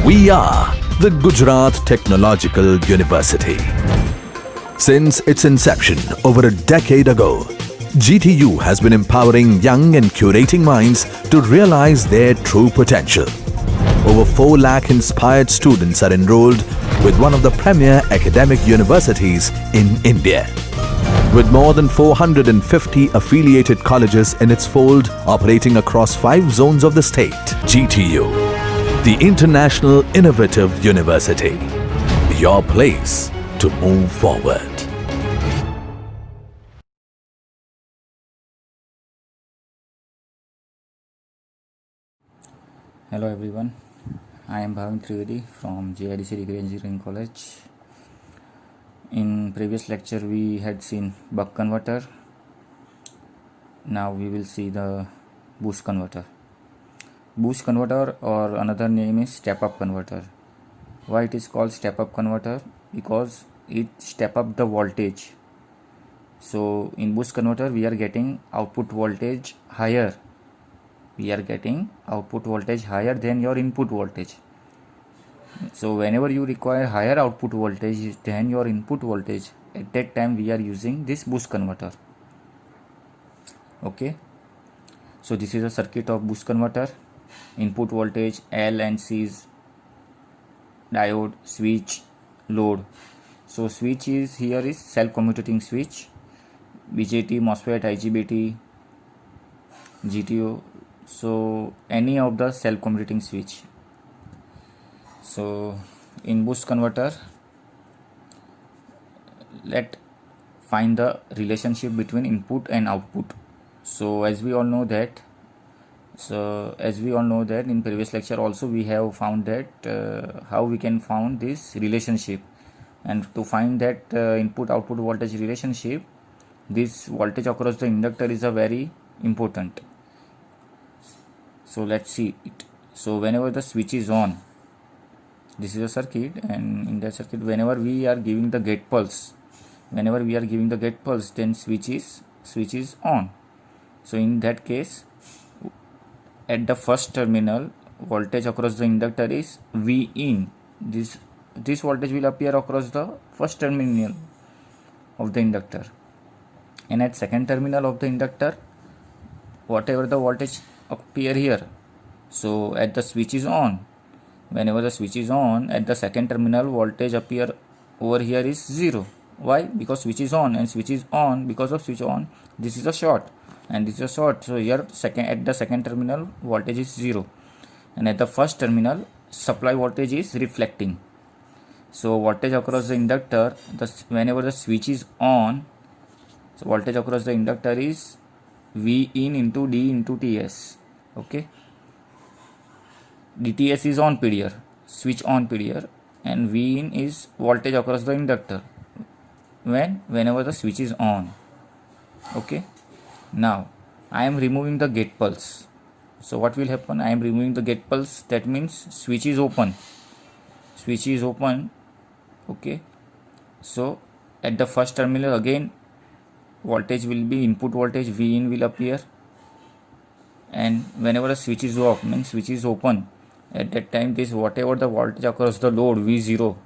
We are the Gujarat Technological University. Since its inception over a decade ago, GTU has been empowering young and curating minds to realize their true potential. Over 4 lakh inspired students are enrolled with one of the premier academic universities in India. With more than 450 affiliated colleges in its fold operating across 5 zones of the state, GTU, the International Innovative University, your place to move forward. Hello everyone, I am Bhavin Trivedi from JIDC Degree Engineering College. In previous lecture we had seen buck converter. Now we will see the boost converter. Boost converter, or another name is step up converter. Why it is called step up converter? Because it step up the voltage. So in boost converter we are getting output voltage higher. We are getting output voltage higher than your input voltage. So whenever you require higher output voltage than your input voltage, at that time we are using this boost converter. Okay, so this is a circuit of boost converter. Input voltage L and C is diode, switch, load. So switch is here is self-commutating switch, BJT, MOSFET, IGBT, GTO. So any of the self-commutating switch. So in boost converter, let find the relationship between input and output. So as we all know that in previous lecture also we have found that how we can find this relationship, and to find that input output voltage relationship, this voltage across the inductor is a very important. So let's see it. So whenever the switch is on, this is a circuit, and in that circuit whenever we are giving the gate pulse, then switch is on. So in that case, at the first terminal, voltage across the inductor is V in. This voltage will appear across the first terminal of the inductor, and at second terminal of the inductor, whatever the voltage appear here. So at the switch is on, whenever the switch is on, at the second terminal voltage appear over here is 0. Why? Because switch is on, and switch is on because of switch on. This is a short, and this is a short. So here at the second terminal voltage is 0, and at the first terminal supply voltage is reflecting. So voltage across the inductor, whenever the switch is on, so voltage across the inductor is V in into D into TS. Okay, DTS is on period, switch on period, and V in is voltage across the inductor whenever the switch is on. Okay, now I am removing the gate pulse. So what will happen? I am removing the gate pulse. That means switch is open. Okay, so at the first terminal again voltage will be input voltage V in will appear, and whenever the switch is off, means switch is open, at that time this whatever the voltage across the load V0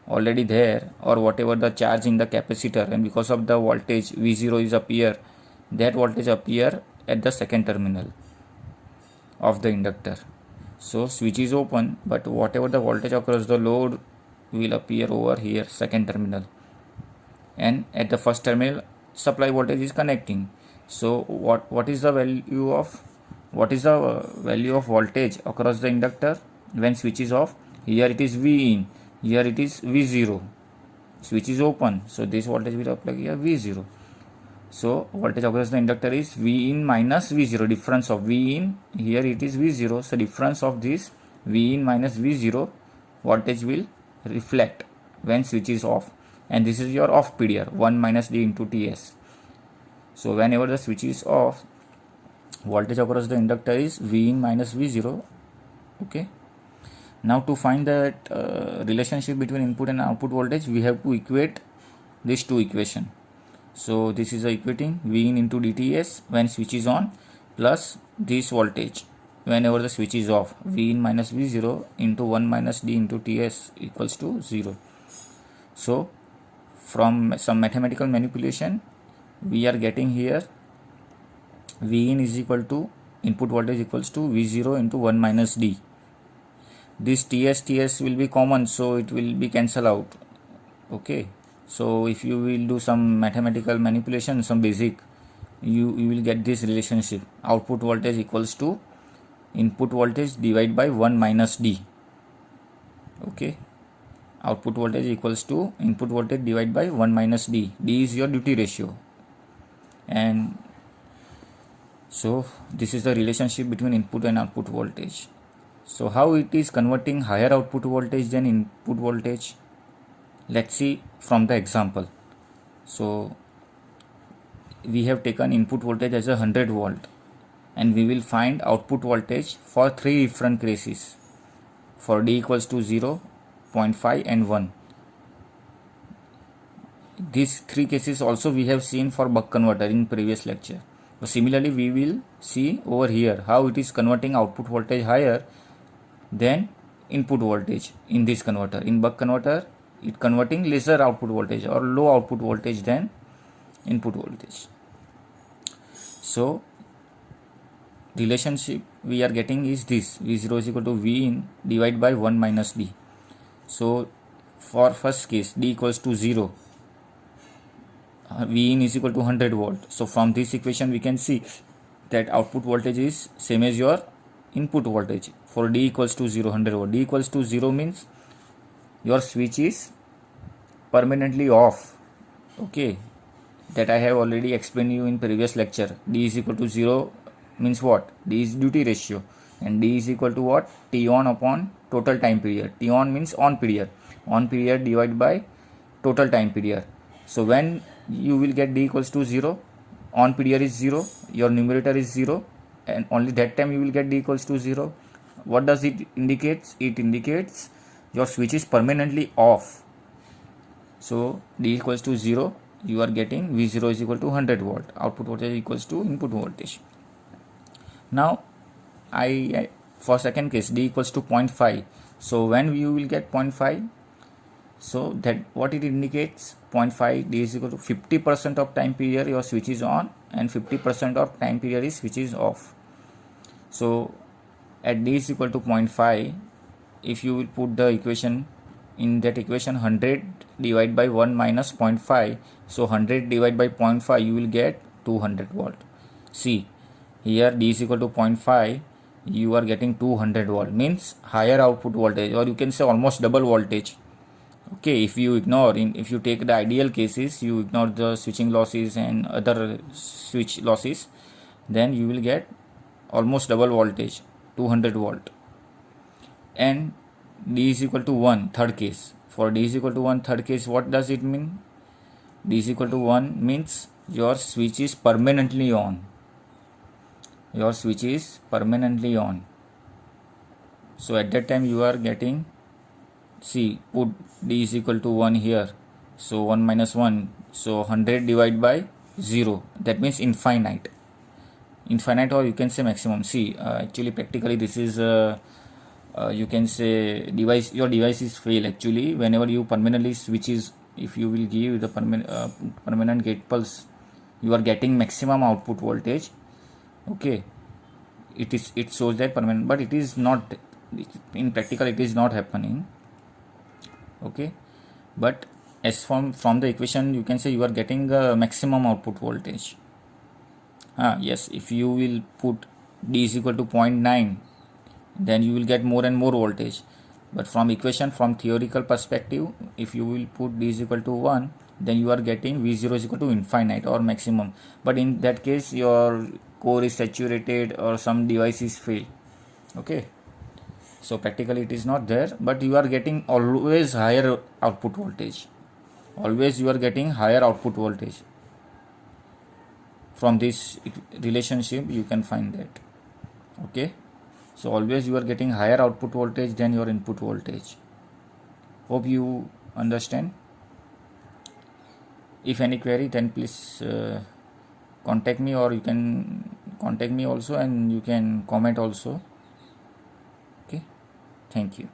already there, or whatever the charge in the capacitor, and because of the voltage V0 is appear, that voltage appear at the second terminal of the inductor. So switch is open, but whatever the voltage across the load will appear over here second terminal, and at the first terminal supply voltage is connecting. So what is the value of voltage across the inductor when switch is off? Here it is V in, here it is V0. Switch is open, so this voltage will apply here V0. So voltage across the inductor is V in minus V0. Difference of V in, here it is V0. So difference of this V in minus V0 voltage will reflect when switch is off, and this is your off period 1 minus D into TS. So whenever the switch is off, voltage across the inductor is V in minus V0. Okay, now to find that relationship between input and output voltage, we have to equate these two equations. So this is equating V in into DTS when switch is on plus this voltage whenever the switch is off. V in minus V0 into 1 minus D into Ts equals to 0. So from some mathematical manipulation, we are getting here V in is equal to input voltage equals to V0 into 1 minus D. This TS will be common, so it will be cancelled out. Okay, so if you will do some mathematical manipulation, some basic, you will get this relationship: output voltage equals to input voltage divided by 1 minus D. Okay, output voltage equals to input voltage divided by 1 minus D. D is your duty ratio, and so this is the relationship between input and output voltage. So how it is converting higher output voltage than input voltage? Let's see from the example. So we have taken input voltage as 100 volt, and we will find output voltage for 3 different cases, for D equals to 0, 0.5 and 1. These 3 cases also we have seen for buck converter in previous lecture. But similarly, we will see over here how it is converting output voltage higher than input voltage in this converter. In buck converter, it converting lesser output voltage or low output voltage than input voltage. So relationship we are getting is this: V0 is equal to V in divided by 1 minus D. So for first case, D equals to 0, V in is equal to 100 volt. So from this equation we can see that output voltage is same as your input voltage. For D equals to 0, 100 volt. D equals to 0 means your switch is permanently off. Okay, that I have already explained you in previous lecture. D is equal to 0 means what? D is duty ratio, and D is equal to what? T on upon total time period. T on means on period. On period divided by total time period. So when you will get D equals to 0, on period is 0, your numerator is 0, and only that time you will get D equals to 0. What does it indicate? It indicates your switch is permanently off. So D equals to 0, you are getting V0 is equal to 100 volt. Output voltage equals to input voltage. Now I for second case, D equals to 0.5. So when you will get 0.5, so that what it indicates, 0.5, D is equal to 50% of time period your switch is on, and 50% of time period is switch is off. So at D is equal to 0.5, if you will put the equation, in that equation 100 divided by 1 minus 0.5, so 100 divided by 0.5 you will get 200 volt. See here, D is equal to 0.5, you are getting 200 volt, means higher output voltage, or you can say almost double voltage. Okay, if you take the ideal cases, you ignore the switching losses and other switch losses, then you will get almost double voltage, 200 volt. And D is equal to 1, third case. For D is equal to 1, third case, what does it mean? D is equal to 1 means your switch is permanently on. Your switch is permanently on. So at that time you are getting, see, put D is equal to 1 here. So 1 minus 1. So 100 divided by 0. That means infinite. Infinite, or you can say maximum. See, actually practically this is you can say your device is fail actually whenever you permanently switches. If you will give the permanent gate pulse, you are getting maximum output voltage. Okay, it shows that permanent, but it is not, in practical it is not happening. Okay, but as from the equation you can say you are getting the maximum output voltage. Yes, if you will put D is equal to 0.9, then you will get more and more voltage. But from equation, from theoretical perspective, if you will put D is equal to 1, then you are getting V0 is equal to infinite or maximum. But in that case your core is saturated or some device is fail. Okay, so practically it is not there, but you are getting always higher output voltage. Always you are getting higher output voltage. From this relationship you can find that. Okay, so always you are getting higher output voltage than your input voltage. Hope you understand. If any query, then please contact me, or you can contact me also, and you can comment also. Thank you.